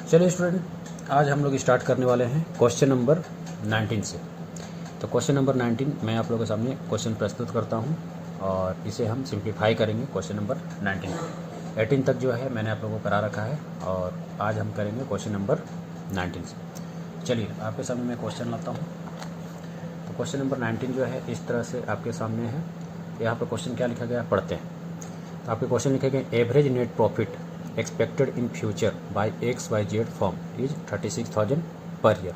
चलिए स्टूडेंट, आज हम लोग स्टार्ट करने वाले हैं क्वेश्चन नंबर 19 से। तो क्वेश्चन नंबर 19 मैं आप लोगों के सामने क्वेश्चन प्रस्तुत करता हूं और इसे हम सिंप्लीफाई करेंगे। क्वेश्चन नंबर 19 को 18 तक जो है मैंने आप लोगों को करा रखा है और आज हम करेंगे क्वेश्चन नंबर 19 से। चलिए आपके सामने मैं क्वेश्चन लाता हूँ। तो क्वेश्चन नंबर 19 जो है इस तरह से आपके सामने है। यहाँ पर क्वेश्चन क्या लिखा गया पढ़ते हैं। तो आपके क्वेश्चन लिखे गए average net profit expected in future by XYZ firm is 36,000 पर ईयर।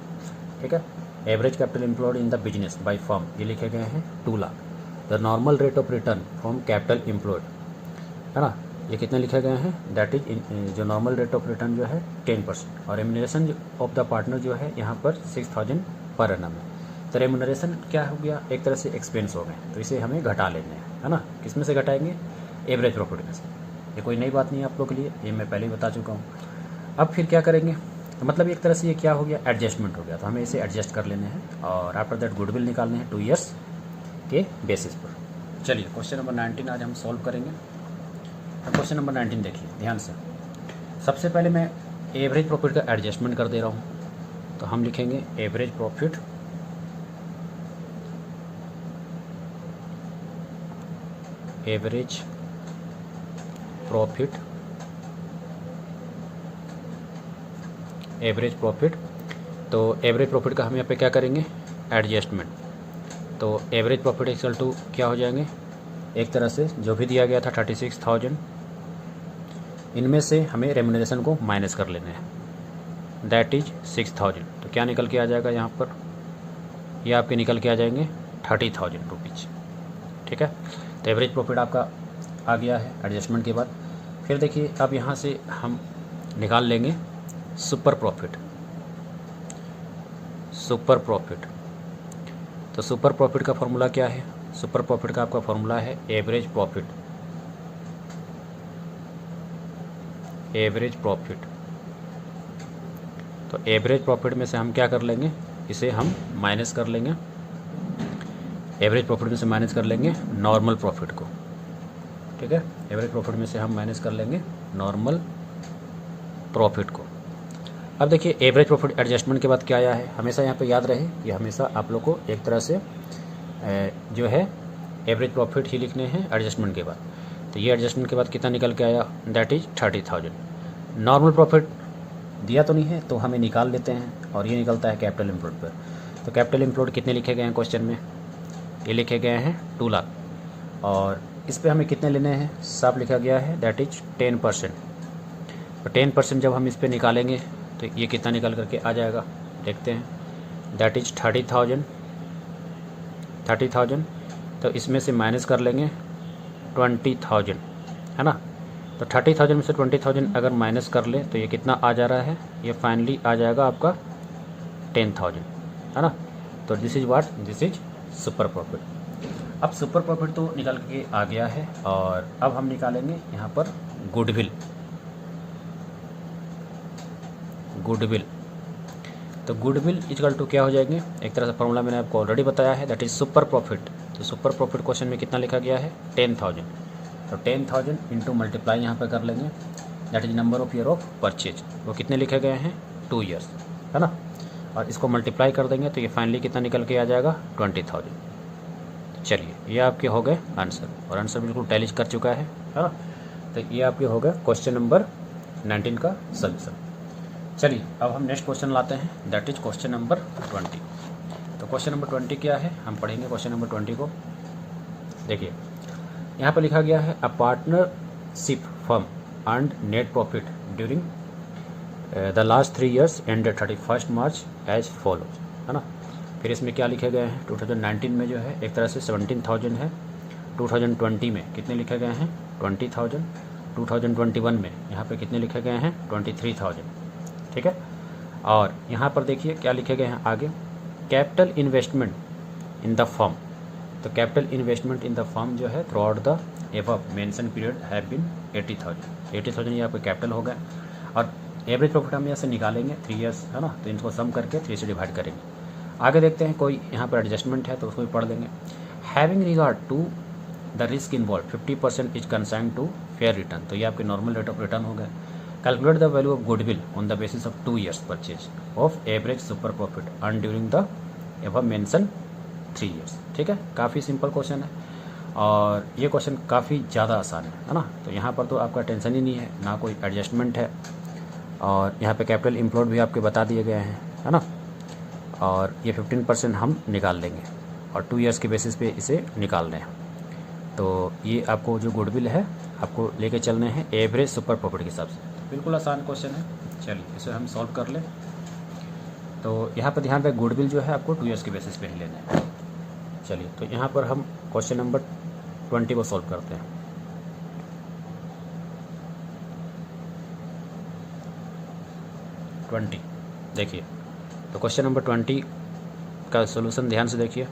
ठीक है। Average capital employed in the business by firm ये लिखे गए हैं 2 lakh. The normal rate of return from capital employed है ना, ये कितने लिखे गए हैं, दैट इज जो नॉर्मल रेट ऑफ रिटर्न जो है 10% और रेम्यूनरेशन ऑफ द पार्टनर जो है यहाँ पर 6,000 पर एनम है। तो रेम्यूनरेशन क्या हो गया, एक तरह से एक्सपेंस हो गए, तो इसे हमें घटा लेने हैं है ना। किस में से घटाएंगे, एवरेज प्रॉफिट में से। ये कोई नई बात नहीं है आप लोग के लिए, ये मैं पहले ही बता चुका हूँ। अब फिर क्या करेंगे, तो मतलब एक तरह से ये क्या हो गया, एडजस्टमेंट हो गया, तो हमें इसे एडजस्ट कर लेने हैं और आफ्टर दैट गुडविल निकालने हैं 2 ईयर्स के बेसिस पर। चलिए क्वेश्चन नंबर 19 आज हम सॉल्व करेंगे। तो क्वेश्चन नंबर 19 देखिए ध्यान से। सबसे पहले मैं एवरेज प्रॉफिट का एडजस्टमेंट कर दे रहा हूँ, तो हम लिखेंगे एवरेज प्रॉफिट एवरेज प्रॉफिट। तो एवरेज प्रॉफिट का हम यहाँ पे क्या करेंगे, एडजस्टमेंट। तो एवरेज प्रॉफिट इक्वल टू क्या हो जाएंगे, एक तरह से जो भी दिया गया था 36,000, इनमें से हमें रेम्यूनरेशन को माइनस कर लेना है, दैट इज 6,000। तो क्या निकल के आ जाएगा यहाँ पर, ये आपके निकल के आ जाएंगे 30,000 रुपीज़। ठीक है। तो एवरेज प्रॉफिट आपका आ गया है एडजस्टमेंट के बाद। फिर देखिए अब यहाँ से हम निकाल लेंगे सुपर प्रॉफिट। तो सुपर प्रॉफिट का फॉर्मूला क्या है, सुपर प्रॉफिट का आपका फॉर्मूला है एवरेज प्रॉफिट। तो एवरेज प्रॉफिट में से हम क्या कर लेंगे, इसे हम माइनस कर लेंगे, एवरेज प्रॉफिट में से माइनस कर लेंगे नॉर्मल प्रॉफिट को। ठीक है। एवरेज प्रॉफिट में से हम माइनस कर लेंगे नॉर्मल प्रॉफिट को। अब देखिए एवरेज प्रॉफिट एडजस्टमेंट के बाद क्या आया है, हमेशा यहाँ पे याद रहे कि हमेशा आप लोग को एक तरह से जो है एवरेज प्रॉफिट ही लिखने हैं एडजस्टमेंट के बाद। तो ये एडजस्टमेंट के बाद कितना निकल के आया, दैट इज 30,000। नॉर्मल प्रॉफिट दिया तो नहीं है तो हमें निकाल लेते हैं और ये निकलता है कैपिटल एम्प्लॉयड पर। तो कैपिटल एम्प्लॉयड कितने लिखे गए हैं क्वेश्चन में, ये लिखे गए हैं 2 लाख और इस पे हमें कितने लेने हैं, साफ लिखा गया है दैट इज 10%। तो 10% जब हम इस पे निकालेंगे तो ये कितना निकल करके आ जाएगा, देखते हैं, दैट इज 30,000। तो इसमें से माइनस कर लेंगे 20,000 है ना। तो 30,000 में से 20,000 अगर माइनस कर ले तो ये कितना आ जा रहा है, ये फाइनली आ जाएगा आपका 10,000 है ना। तो this is what, this is super profit. अब सुपर प्रॉफिट तो निकल के आ गया है और अब हम निकालेंगे यहाँ पर गुडविल। तो गुडविल इक्वल टू क्या हो जाएंगे, एक तरह से फॉर्मूला मैंने आपको ऑलरेडी बताया है, दैट इज सुपर प्रॉफिट। तो सुपर प्रॉफिट क्वेश्चन में कितना लिखा गया है, 10,000। तो 10,000 इंटू मल्टीप्लाई यहाँ पर कर लेंगे, that is number of year of purchase, वो कितने लिखे गए हैं 2 ईयर्स है ना। और इसको मल्टीप्लाई कर देंगे तो ये फाइनली कितना निकल के आ जाएगा 20,000। चलिए ये आपके हो गए आंसर, और आंसर बिल्कुल टैली कर चुका है ना। तो ये आपके हो गए क्वेश्चन नंबर 19 का सॉल्यूशन। चलिए अब हम नेक्स्ट क्वेश्चन लाते हैं, दैट इज क्वेश्चन नंबर 20। तो क्वेश्चन नंबर 20 क्या है, हम पढ़ेंगे क्वेश्चन नंबर 20 को। देखिए यहाँ पर लिखा गया है a partnership firm earned net profit during the last 3 years ended 31 March as follows है ना। फिर इसमें क्या लिखे गए हैं, 2019 में जो है एक तरह से 17,000 है, 2020 में कितने लिखे गए हैं 20,000, 2021 में यहाँ पे कितने लिखे गए हैं 23,000। ठीक है। और यहाँ पर देखिए क्या लिखे गए हैं आगे, capital investment in the firm. तो capital investment in the firm जो है throughout the above mention period have been 80,000 ये आपका कैपिटल हो गया। और एवरेज प्रॉफिट हम यहाँ से निकालेंगे 3 ईयर्स है ना, तो इनको सम करके 3 से डिवाइड करेंगे। आगे देखते हैं कोई यहाँ पर एडजस्टमेंट है तो उसको भी पढ़ लेंगे। Having regard to the risk involve 50% is consign to fair return. तो ये आपके नॉर्मल रेट ऑफ रिटर्न हो गए। Calculate the value of goodwill on the basis of 2 years purchase of average super profit earn during the above mention 3 years। ठीक है, काफ़ी simple question है और ये क्वेश्चन काफ़ी ज़्यादा आसान है ना। तो यहाँ पर तो आपका टेंशन ही नहीं है, ना कोई एडजस्टमेंट है, और यहाँ पे कैपिटल इम्प्लॉयड भी आपके बता दिए गए हैं, है ना। और ये 15% हम निकाल लेंगे और 2 years के बेसिस पे इसे निकाल रहे हैं। तो ये आपको जो गुडविल है आपको लेके चलने हैं एवरेज सुपर प्रॉफिट के हिसाब से। बिल्कुल आसान क्वेश्चन है, चलिए इसे हम सॉल्व कर लें। तो यहाँ पर ध्यान रखें गुडविल जो है आपको 2 years के बेसिस पे ही लेना है। चलिए तो यहाँ पर हम क्वेश्चन नंबर 20 को सॉल्व करते हैं। देखिए, तो क्वेश्चन नंबर 20 का सॉल्यूशन ध्यान से देखिए।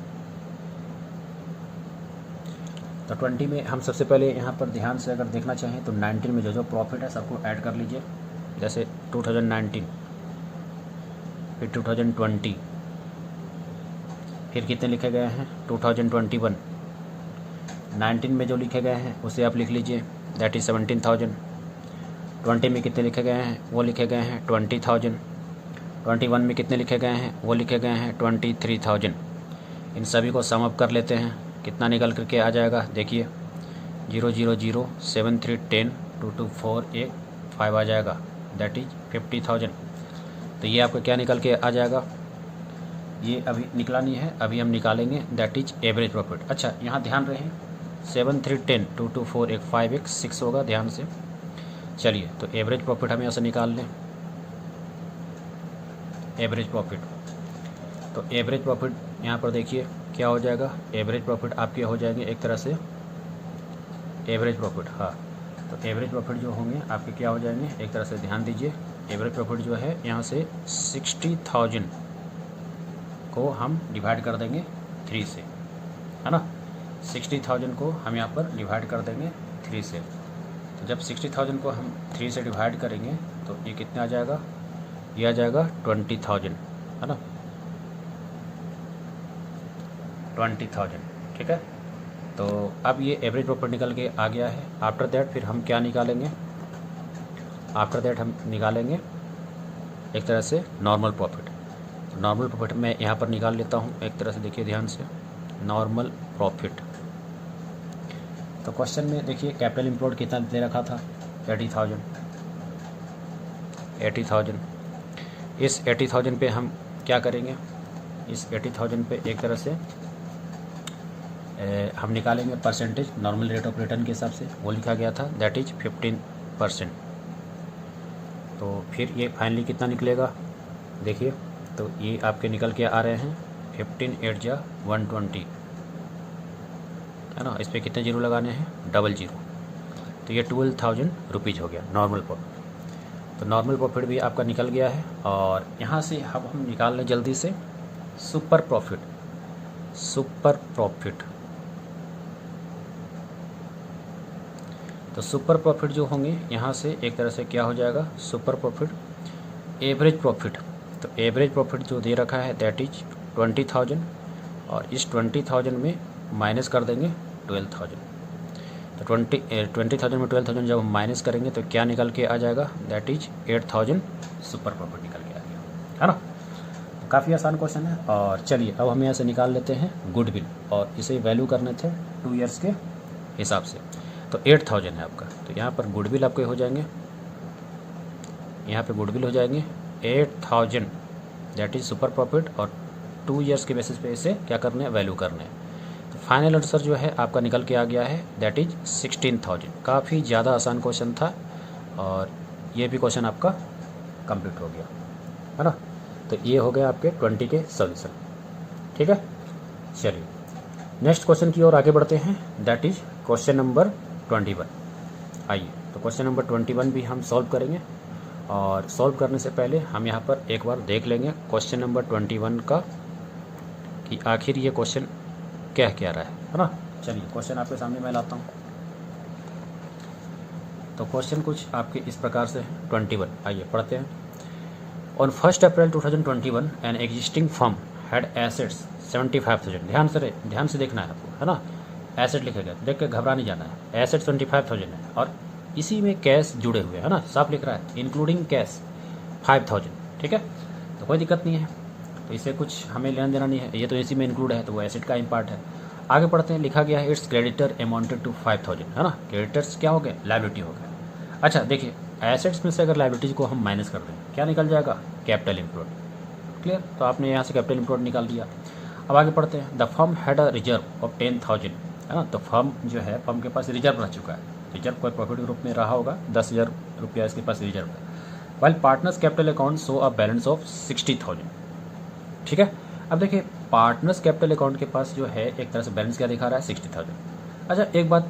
तो 20 में हम सबसे पहले यहाँ पर ध्यान से अगर देखना चाहें तो 19 में जो प्रॉफिट है सबको ऐड कर लीजिए। जैसे 2019, फिर 2020, फिर कितने लिखे गए हैं 2021। 19 में जो लिखे गए हैं उसे आप लिख लीजिए, दैट इज़ 17,000। 20 में कितने लिखे गए हैं वो लिखे गए हैं 20,000। 21 में कितने लिखे गए हैं वो लिखे गए हैं 23,000। इन सभी को सम अप कर लेते हैं, कितना निकल करके आ जाएगा देखिए, 0 0 0 7 3 10 2 2 4 8 5 आ जाएगा, दैट इज 50,000। तो ये आपका क्या निकल के आ जाएगा, ये अभी निकला नहीं है, अभी हम निकालेंगे, दैट इज एवरेज प्रॉफिट। अच्छा यहाँ ध्यान रहे 7 3 10 2 2 4 1 5 1 6 होगा, ध्यान से। चलिए तो एवरेज प्रॉफिट हम यहाँ से निकाल लें, एवरेज प्रॉफिट। तो एवरेज प्रॉफिट यहाँ पर देखिए क्या हो जाएगा, एवरेज प्रॉफिट आपके हो जाएंगे एक तरह से एवरेज प्रॉफिट, हाँ। तो एवरेज प्रॉफिट जो होंगे आपके क्या हो जाएंगे, एक तरह से ध्यान दीजिए, एवरेज प्रॉफिट जो है यहाँ से 60,000 को हम डिवाइड कर देंगे 3 से, है ना। 60,000 को हम यहाँ पर डिवाइड कर देंगे 3 से। तो जब 60,000 को हम 3 से डिवाइड करेंगे तो ये कितना आ जाएगा, ये आ जाएगा 20,000, है ना, 20,000। ठीक है, तो अब ये एवरेज प्रॉफिट निकल के आ गया है। आफ्टर दैट फिर हम क्या निकालेंगे, आफ्टर दैट हम निकालेंगे एक तरह से नॉर्मल प्रॉफिट। नॉर्मल प्रॉफिट मैं यहाँ पर निकाल लेता हूँ एक तरह से, देखिए ध्यान से, नॉर्मल प्रॉफिट। तो क्वेश्चन में देखिए कैपिटल इम्प्लॉयड कितना दे रखा था, 80,000। इस 80,000 पे हम क्या करेंगे, इस 80,000 पे एक तरह से हम निकालेंगे percentage normal rate of return के हिसाब से, वो लिखा गया था, दैट इज 15%। तो फिर ये फाइनली कितना निकलेगा देखिए, तो ये आपके निकल के आ रहे हैं 15 8 जा 120, है ना। इस पर कितने जीरो लगाने हैं, 00। तो ये 12,000 रुपीज़ हो गया नॉर्मल प्रॉफिट। तो नॉर्मल प्रॉफिट भी आपका निकल गया है। और यहाँ से अब हम निकाल लें जल्दी से सुपर प्रॉफिट। सुपर प्रॉफिट, तो सुपर प्रॉफिट जो होंगे यहाँ से एक तरह से क्या हो जाएगा, सुपर प्रॉफिट एवरेज प्रॉफिट। तो एवरेज प्रॉफिट जो दे रखा है दैट इज 20,000, और इस 20,000 में माइनस कर देंगे 12,000। तो 20,000 में 12,000 जब हम माइनस करेंगे तो क्या निकल के आ जाएगा, दैट इज 8,000 सुपर प्रॉफिट निकल के आ गया, है ना। काफ़ी आसान क्वेश्चन है। और चलिए अब हम यहाँ से निकाल लेते हैं गुडविल, और इसे वैल्यू करने थे 2 years के हिसाब से। तो 8,000 है आपका, तो यहाँ पर गुडविल आपके हो जाएंगे, यहाँ पे गुडविल हो जाएंगे 8,000, दैट इज़ सुपर प्रॉफिट। और 2 years के बेसिस पे इसे क्या करने हैं, वैल्यू करने हैं। तो फाइनल आंसर जो है आपका निकल के आ गया है, दैट इज 16,000। काफ़ी ज़्यादा आसान क्वेश्चन था और ये भी क्वेश्चन आपका कंप्लीट हो गया, है ना। तो ये हो गया आपके 20 के सॉल्यूशन। ठीक है, चलिए नेक्स्ट क्वेश्चन की ओर आगे बढ़ते हैं, दैट इज क्वेश्चन नंबर 21। आइए तो क्वेश्चन नंबर 21 भी हम सॉल्व करेंगे। और सॉल्व करने से पहले हम यहाँ पर एक बार देख लेंगे क्वेश्चन नंबर 21 का कि आखिर ये क्वेश्चन क्या रहा है ना। चलिए क्वेश्चन आपके सामने मैं लाता हूँ। तो क्वेश्चन कुछ आपके इस प्रकार से है 21, आइए पढ़ते हैं। On 1 April 2021 an existing firm had assets 75,000। ध्यान से देखना है आपको, है ना। एसेट लिखेगा, देख के घबरा नहीं जाना है। एसेट 75,000 है और इसी में कैश जुड़े हुए है ना, साफ लिख रहा है इंक्लूडिंग कैश 5000, ठीक है। तो कोई दिक्कत नहीं है, तो इससे कुछ हमें लेना देना नहीं है, ये तो इसी में इंक्लूड है, तो वो एसेट का ही पार्ट है। आगे पढ़ते हैं, लिखा गया है इट्स क्रेडिटर अमाउंटेड टू 5000, है ना। क्रेडिटर्स क्या हो गए, लायबिलिटी हो गया। अच्छा देखिए, एसेट्स में से अगर लायबिलिटीज को हम माइनस कर दें, क्या निकल जाएगा, कैपिटल एम्प्लॉयड। क्लियर, तो आपने यहाँ से कैपिटल एम्प्लॉयड निकाल दिया। अब आगे पढ़ते हैं, the firm had a reserve of 10,000, है ना। तो फर्म जो है, फर्म के पास रिजर्व रह चुका है, रिजर्व कोई प्रॉफिट ग्रुप में रहा होगा, 10,000 रुपया इसके पास रिजर्व है। While partners capital account show a balance of 60,000, ठीक है। अब देखिए, पार्टनर्स कैपिटल अकाउंट के पास जो है एक तरह से बैलेंस क्या दिखा रहा है, 60,000। अच्छा एक बात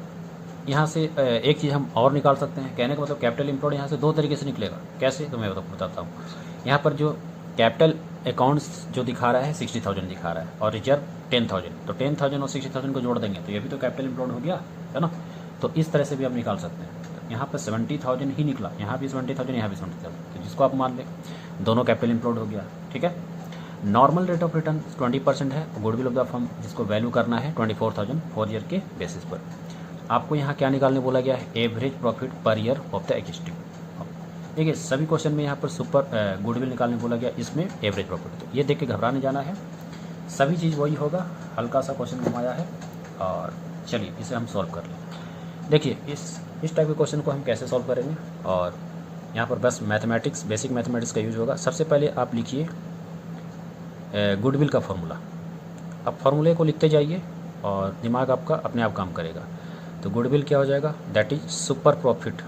यहाँ से एक चीज़ हम और निकाल सकते हैं, कहने का मतलब कैपिटल एम्प्लॉयड यहाँ से दो तरीके से निकलेगा। कैसे, तो मैं बताता हूँ। यहाँ पर जो कैपिटल अकाउंट्स जो दिखा रहा है 60,000 दिखा रहा है, और रिजर्व 10,000, तो 10,000 और 60,000 को जोड़ देंगे तो ये भी तो कैपिटल एम्प्लॉयड हो गया, है ना। तो इस तरह से भी आप निकाल सकते हैं। यहाँ पर 70,000 ही निकला, यहाँ भी 70,000, यहाँ भी 70,000, तो जिसको आप मान लें दोनों कैपिटल एम्प्लॉयड हो गया, ठीक है। नॉर्मल रेट ऑफ रिटर्न 20% है, गुडविल ऑफ द फर्म जिसको वैल्यू करना है 24,000 4 ईयर के बेसिस पर। आपको यहाँ क्या निकालने बोला गया है, average profit per year of the existing. देखिए सभी क्वेश्चन में यहाँ पर सुपर गुडविल निकालने बोला गया, इसमें एवरेज प्रॉफिट, तो ये देख के घबराने जाना है, सभी चीज़ वही होगा, हल्का सा क्वेश्चन घुमाया है। और चलिए इसे हम सॉल्व कर लें। देखिए इस टाइप के क्वेश्चन को हम कैसे सॉल्व करेंगे, और यहाँ पर बस मैथमेटिक्स, बेसिक मैथमेटिक्स का यूज होगा। सबसे पहले आप लिखिए गुडविल का फॉर्मूला, अब फार्मूले को लिखते जाइए और दिमाग आपका अपने आप काम करेगा। तो गुडविल क्या हो जाएगा, that is super profit,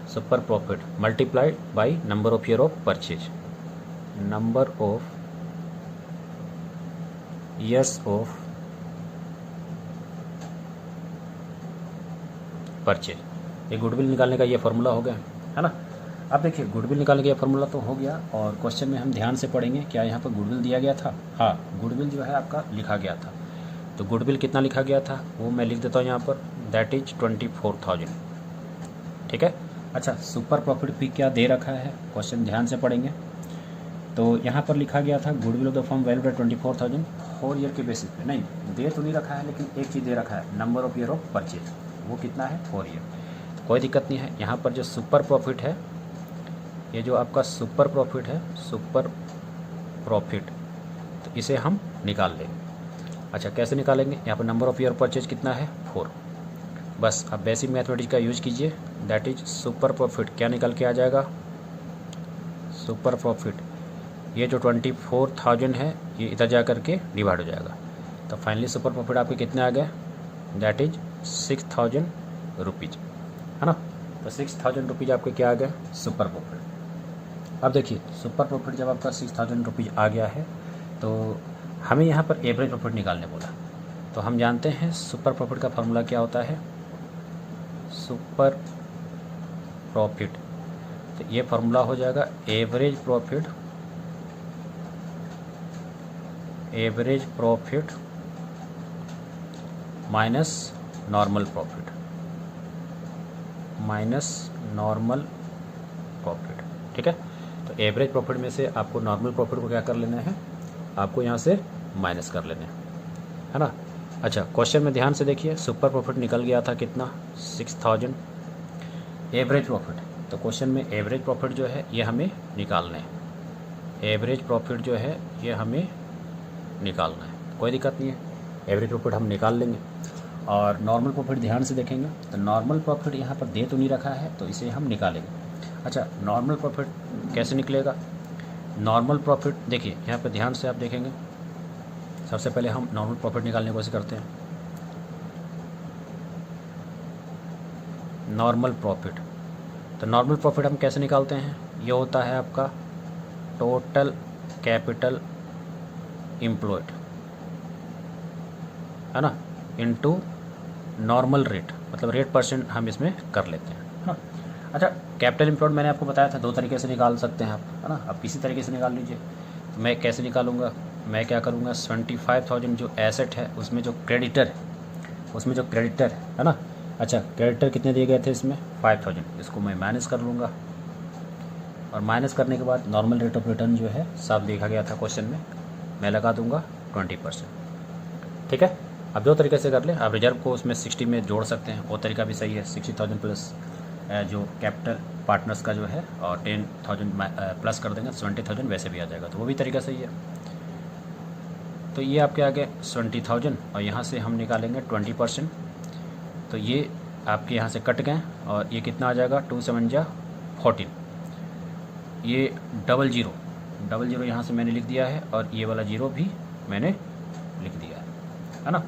super profit multiplied by number of year of purchase, number of years of purchase. ये गुडविल निकालने का ये फार्मूला हो गया, है ना। अब देखिए गुडविल निकालने का ये फार्मूला तो हो गया, और क्वेश्चन में हम ध्यान से पढ़ेंगे, क्या यहाँ पर गुडविल दिया गया था, हाँ गुडविल जो है आपका लिखा गया था। तो गुडविल कितना लिखा गया था वो मैं लिख देता हूँ यहाँ पर, दैट इज 24,000, ठीक है। अच्छा सुपर प्रॉफिट भी क्या दे रखा है, क्वेश्चन ध्यान से पढ़ेंगे। तो यहाँ पर लिखा गया था goodwill of the firm valued at 24,000 4 year के बेसिस पे, नहीं दे तो नहीं रखा है, लेकिन एक चीज़ दे रखा है, number of year of purchase, वो कितना है 4 ईयर। तो कोई दिक्कत नहीं है, यहाँ पर जो सुपर प्रॉफिट है, ये जो आपका सुपर प्रॉफिट है, सुपर प्रॉफिट, तो इसे हम निकाल लेंगे। अच्छा कैसे निकालेंगे, यहाँ पर नंबर ऑफ ईयर परचेज कितना है 4, बस अब बेसिक मैथमेटिक्स का यूज कीजिए, दैट इज सुपर प्रॉफिट क्या निकल के आ जाएगा, सुपर प्रॉफिट ये जो 24,000 है ये इधर जा करके डिवाइड हो जाएगा, तो फाइनली सुपर प्रॉफिट आपके कितने आ गए, दैट इज 6,000 रुपीज़, है ना। तो 6,000 रुपीज़ आपके क्या आ गए, सुपर प्रॉफिट। अब देखिए सुपर प्रॉफिट जब आपका 6,000 रुपीज़ आ गया है, तो हमें यहाँ पर एवरेज प्रॉफिट निकालने बोला। तो हम जानते हैं सुपर प्रॉफिट का फार्मूला क्या होता है, सुपर प्रॉफिट, तो ये फार्मूला हो जाएगा average profit minus normal profit, ठीक है। तो एवरेज प्रॉफिट में से आपको नॉर्मल प्रॉफिट को क्या कर लेना है, आपको यहाँ से माइनस कर लेना है ना। अच्छा क्वेश्चन में ध्यान से देखिए, सुपर प्रॉफिट निकल गया था कितना 6,000, एवरेज प्रॉफिट, तो क्वेश्चन में एवरेज प्रॉफिट जो है ये हमें निकालना है, एवरेज प्रॉफिट जो है ये हमें निकालना है, कोई दिक्कत नहीं है, एवरेज प्रॉफिट हम निकाल लेंगे। और नॉर्मल प्रॉफिट ध्यान से देखेंगे, तो नॉर्मल प्रॉफिट यहाँ पर दे तो नहीं रखा है, तो इसे हम निकालेंगे। अच्छा नॉर्मल प्रॉफिट कैसे निकलेगा, नॉर्मल प्रॉफिट देखिए यहाँ पर ध्यान से आप देखेंगे, सबसे पहले हम नॉर्मल प्रॉफिट निकालने की कोशिश करते हैं। नॉर्मल प्रॉफिट, तो नॉर्मल प्रॉफिट हम कैसे निकालते हैं, ये होता है आपका टोटल कैपिटल एम्प्लॉयड, है ना, इनटू नॉर्मल रेट, मतलब रेट परसेंट हम इसमें कर लेते हैं, है ना। अच्छा कैपिटल एम्प्लॉयड मैंने आपको बताया था दो तरीके से निकाल सकते हैं आप, है ना। अब किसी तरीके से निकाल लीजिए, तो मैं कैसे निकालूंगा, मैं क्या करूँगा 25,000 जो एसेट है उसमें जो क्रेडिटर है ना। अच्छा क्रेडिटर कितने दिए गए थे इसमें 5,000, इसको मैं माइनस कर लूँगा, और माइनस करने के बाद नॉर्मल रेट ऑफ रिटर्न जो है साफ देखा गया था क्वेश्चन में, मैं लगा दूँगा 20%, ठीक है। अब दो तरीके से कर लें, आप रिजर्व को उसमें 60 में जोड़ सकते हैं, वो तरीका भी सही है। 60,000 प्लस जो कैपिटल पार्टनर्स का जो है और 10,000 प्लस कर देंगे 70,000 वैसे भी आ जाएगा, तो वो भी तरीका सही है। तो ये आपके आगे 20,000 और यहाँ से हम निकालेंगे 20%, तो ये आपके यहाँ से कट गए और ये कितना आ जाएगा 2 7 जा 14। ये डबल ज़ीरो यहाँ से मैंने लिख दिया है और ये वाला ज़ीरो भी मैंने लिख दिया है ना।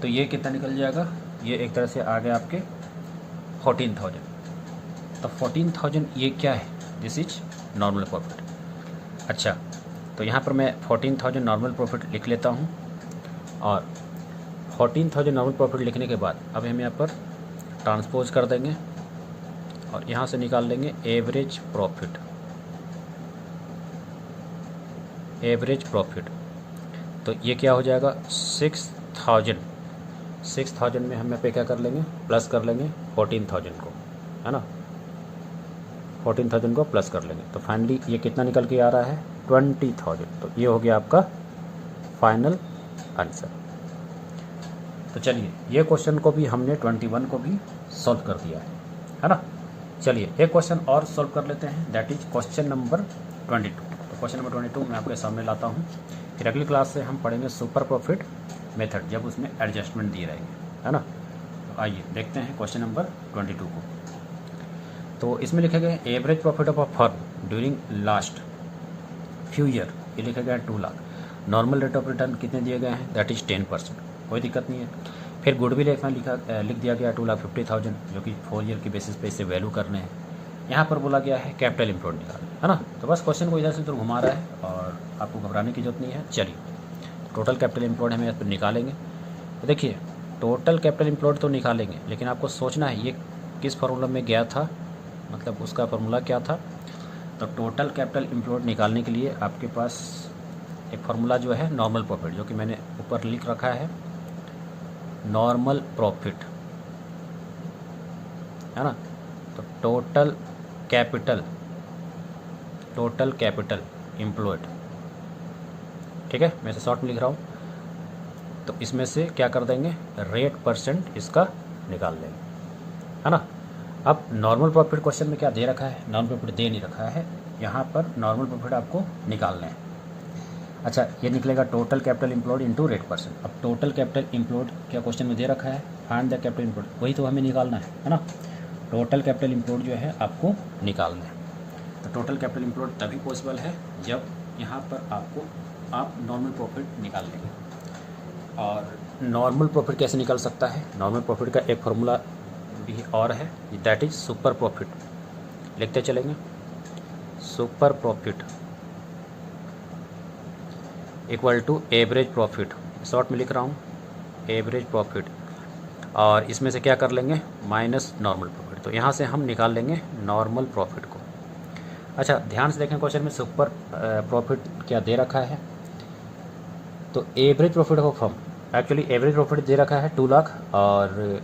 तो ये कितना निकल जाएगा, ये एक तरह से आ गया आपके 14,000। तो 14,000 ये क्या है, दिस इज नॉर्मल प्रॉफिट। अच्छा, तो यहाँ पर मैं 14,000 नॉर्मल प्रॉफिट लिख लेता हूँ और 14,000 नॉर्मल प्रॉफिट लिखने के बाद अब हम यहाँ पर ट्रांसपोज कर देंगे और यहाँ से निकाल लेंगे एवरेज प्रॉफिट। तो ये क्या हो जाएगा 6,000 में हम यहाँ पे क्या कर लेंगे, प्लस कर लेंगे 14,000 को, है ना। 14,000 को प्लस कर लेंगे तो फाइनली ये कितना निकल के आ रहा है 20,000। तो ये हो गया आपका फाइनल आंसर। तो चलिए ये क्वेश्चन को भी हमने 21 को भी सॉल्व कर दिया है ना। चलिए एक क्वेश्चन और सॉल्व कर लेते हैं, दैट इज क्वेश्चन नंबर 22। तो क्वेश्चन नंबर 22 मैं आपके सामने लाता हूँ। फिर अगली क्लास से हम पढ़ेंगे सुपर प्रॉफिट मेथड, जब उसमें एडजस्टमेंट दिए रहेंगे, है ना। तो आइए देखते हैं क्वेश्चन नंबर 22 को। तो इसमें लिखे गए average profit of a firm during last few year, ये लिखा गया है 2 lakh. Normal rate of return कितने दिए गए हैं, दैट इज 10%, कोई दिक्कत नहीं है। फिर गुडविल एक में लिख दिया गया 2,50,000, जो कि 4 ईयर की बेसिस पे इसे वैल्यू करने हैं। यहाँ पर बोला गया है कैपिटल इम्प्लॉयड निकालना, है ना। तो बस क्वेश्चन को इधर से उधर घुमा रहा है और आपको घबराने की जरूरत नहीं है। चलिए टोटल कैपिटल इम्प्लॉयड हम यहाँ पर निकालेंगे। तो देखिए टोटल कैपिटल इम्प्लॉयड तो निकालेंगे, लेकिन आपको सोचना है ये किस फार्मूला में गया था, मतलब उसका फार्मूला क्या था। तो टोटल कैपिटल इम्प्लॉयड निकालने के लिए आपके पास एक फार्मूला जो है नॉर्मल प्रॉफिट, जो कि मैंने ऊपर लिख रखा है, नॉर्मल प्रॉफिट, है ना। तो टोटल कैपिटल इम्प्लॉयड, ठीक है, मैं इसे शॉर्ट में लिख रहा हूँ। तो इसमें से क्या कर देंगे, रेट % इसका निकाल लेंगे, है ना। अब नॉर्मल प्रॉफिट क्वेश्चन में क्या दे रखा है, नॉर्मल प्रॉफिट दे नहीं रखा है, यहाँ पर नॉर्मल प्रॉफिट आपको निकालना है। अच्छा, ये निकलेगा total capital employed into rate %। अब टोटल कैपिटल इम्प्लॉयड क्या क्वेश्चन में दे रखा है, फाइंड द कैपिटल इम्प्लॉयड, वही तो हमें निकालना है ना। टोटल कैपिटल इम्प्लॉयड जो है आपको निकालना है। तो टोटल कैपिटल इम्प्लॉयड तभी पॉसिबल है जब यहाँ पर आप नॉर्मल प्रॉफिट निकाल लेंगे। और नॉर्मल प्रॉफिट कैसे निकल सकता है, नॉर्मल प्रॉफिट का एक फार्मूला भी और है, दैट इज सुपर प्रॉफिट। लिखते चलेंगे, super profit equal to average profit, short में लिख रहा हूँ एवरेज प्रॉफिट, और इसमें से क्या कर लेंगे, माइनस नॉर्मल प्रॉफिट। तो यहाँ से हम निकाल लेंगे नॉर्मल प्रॉफिट को। अच्छा ध्यान से देखें, क्वेश्चन में सुपर प्रॉफिट क्या दे रखा है। तो average profit of firm, actually average profit दे रखा है 2 लाख, और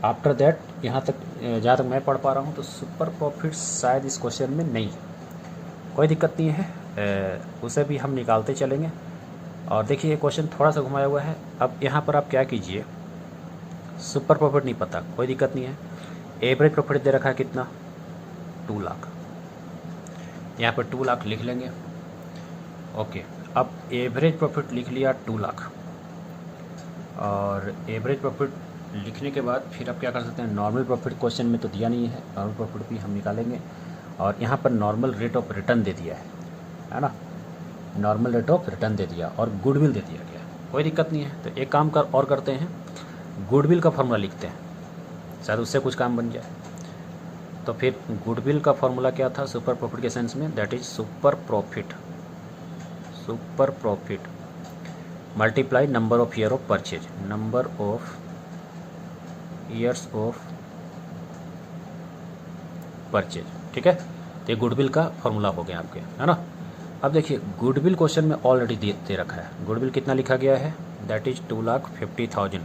आफ्टर दैट यहाँ तक जहाँ तक मैं पढ़ पा रहा हूँ तो सुपर प्रॉफिट शायद इस क्वेश्चन में नहीं है, कोई दिक्कत नहीं है, उसे भी हम निकालते चलेंगे। और देखिए क्वेश्चन थोड़ा सा घुमाया हुआ है। अब यहाँ पर आप क्या कीजिए, सुपर प्रॉफिट नहीं पता, कोई दिक्कत नहीं है। एवरेज प्रॉफिट दे रखा है कितना, 2 लाख, यहाँ पर 2 लाख लिख लेंगे। ओके, अब एवरेज प्रॉफिट लिख लिया 2 लाख, और एवरेज प्रॉफिट लिखने के बाद फिर आप क्या कर सकते हैं, नॉर्मल प्रॉफिट क्वेश्चन में तो दिया नहीं है, नॉर्मल प्रॉफिट भी हम निकालेंगे। और यहाँ पर नॉर्मल रेट ऑफ रिटर्न दे दिया है ना, नॉर्मल रेट ऑफ रिटर्न दे दिया और गुडविल दे दिया गया, कोई दिक्कत नहीं है। तो एक काम और करते हैं, गुडविल का फार्मूला लिखते हैं, शायद उससे कुछ काम बन जाए। तो फिर गुडविल का फार्मूला क्या था सुपर प्रॉफिट के सेंस में, that is super profit multiply number of year of purchase, number of years of purchase, ठीक है। तो ये गुडविल का फार्मूला हो गया आपके, है ना। अब देखिए गुडविल क्वेश्चन में ऑलरेडी दे रखा है, गुडविल कितना लिखा गया है, दैट इज 2,50,000,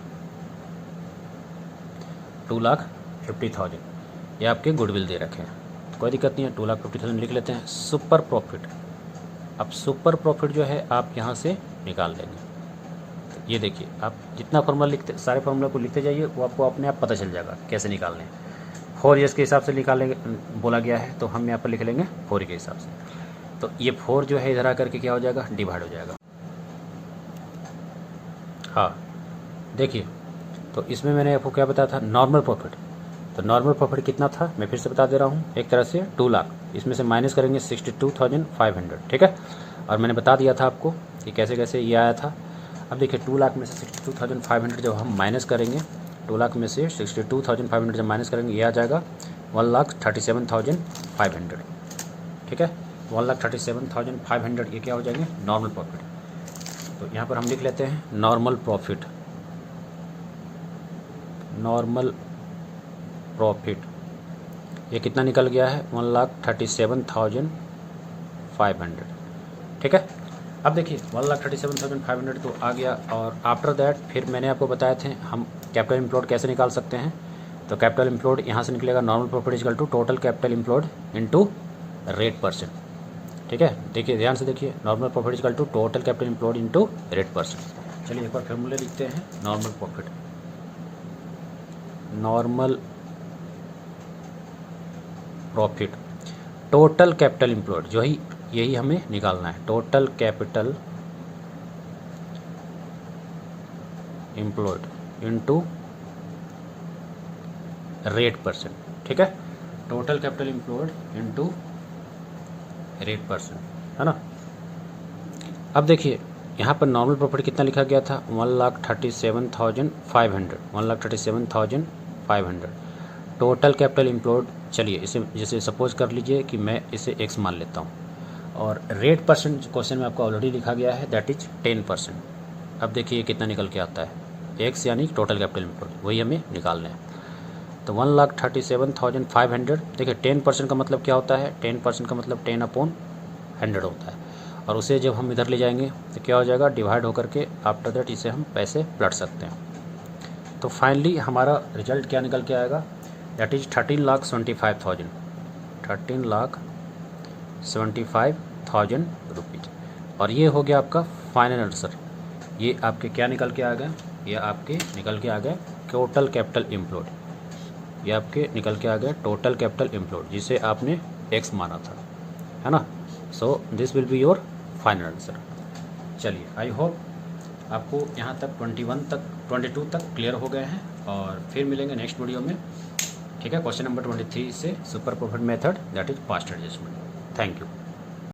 2,50,000 ये आपके गुडविल दे रखे हैं, कोई दिक्कत नहीं है, 2,50,000 लिख लेते हैं। सुपर प्रॉफिट, अब सुपर प्रॉफिट जो है आप यहाँ से निकाल लेंगे। तो ये देखिए, आप जितना फार्मूला लिखते, सारे फार्मूला को लिखते जाइए, वो आपको अपने आप पता चल जाएगा कैसे निकालने हैं। 4 ईयर्स के हिसाब से निकालेंगे बोला गया है, तो हम यहाँ पर लिख लेंगे 4 के हिसाब से। तो ये 4 जो है इधर आकर के क्या हो जाएगा, डिवाइड हो जाएगा। हाँ देखिए, तो इसमें मैंने आपको क्या बताया था, नॉर्मल प्रॉफिट। तो नॉर्मल प्रॉफिट कितना था, मैं फिर से बता दे रहा हूँ, एक तरह से 2 लाख, इसमें से माइनस करेंगे 62,500, ठीक है। और मैंने बता दिया था आपको कि कैसे कैसे ये आया था। अब देखिए 2 लाख में से 62,500 जब हम माइनस करेंगे, 2 लाख में से 62,500 जब माइनस करेंगे, ये आ जाएगा 1,37,500, ठीक है। 1,37,500 ये क्या हो जाएंगे, नॉर्मल प्रॉफिट। तो यहाँ पर हम लिख लेते हैं नॉर्मल प्रॉफिट। नॉर्मल प्रॉफिट ये कितना निकल गया है, 1,37,500, ठीक है। अब देखिए 1,37,500 तो आ गया। और आफ्टर दैट फिर मैंने आपको बताए थे हम कैपिटल एम्प्लॉयड कैसे निकाल सकते हैं। तो कैपिटल एम्प्लॉयड यहाँ से निकलेगा normal profit equal to total capital employed into rate percent, ठीक है। देखिए ध्यान से देखिए, normal profit equal to total capital employed into rate percent. चलिए एक बार फॉर्मूले लिखते हैं। Normal profit, normal profit total capital employed, जो ही यही हमें निकालना है, total capital employed into rate percent, ठीक है। Total capital employed into rate percent, है ना। अब देखिए यहाँ पर नॉर्मल प्रॉफिट कितना लिखा गया था, 1,37,500, 1,37,500। टोटल कैपिटल एम्प्लॉयड, चलिए इसे जैसे सपोज कर लीजिए कि मैं इसे x मान लेता हूँ, और रेट परसेंट क्वेश्चन में आपको ऑलरेडी लिखा गया है, दैट इज 10%। अब देखिए ये कितना निकल के आता है, x यानी टोटल कैपिटल एम्प्लॉयड, वही हमें निकालना है। तो 1,37,500, देखिए 10% का मतलब क्या होता है, 10% का मतलब 10/100 होता है। और उसे जब हम इधर ले जाएंगे तो क्या हो जाएगा, डिवाइड होकर के आफ्टर दैट इसे हम पैसे पलट सकते हैं। तो फाइनली हमारा रिजल्ट क्या निकल के आएगा, दैट इज 13,75,000, 13,75,000 रुपीज़। और ये हो गया आपका फाइनल आंसर। ये आपके क्या निकल के आ गए, ये आपके निकल के आ गए टोटल कैपिटल एम्प्लॉयड, ये आपके निकल के आ गए टोटल कैपिटल एम्प्लॉयड, जिसे आपने x माना था, है ना। So this will be your final answer. चलिए आई होप आपको यहाँ तक 22 तक क्लियर हो गए हैं, और फिर मिलेंगे नेक्स्ट वीडियो में, ठीक है। क्वेश्चन नंबर 23 से super profit method, that is past adjustment. Thank you.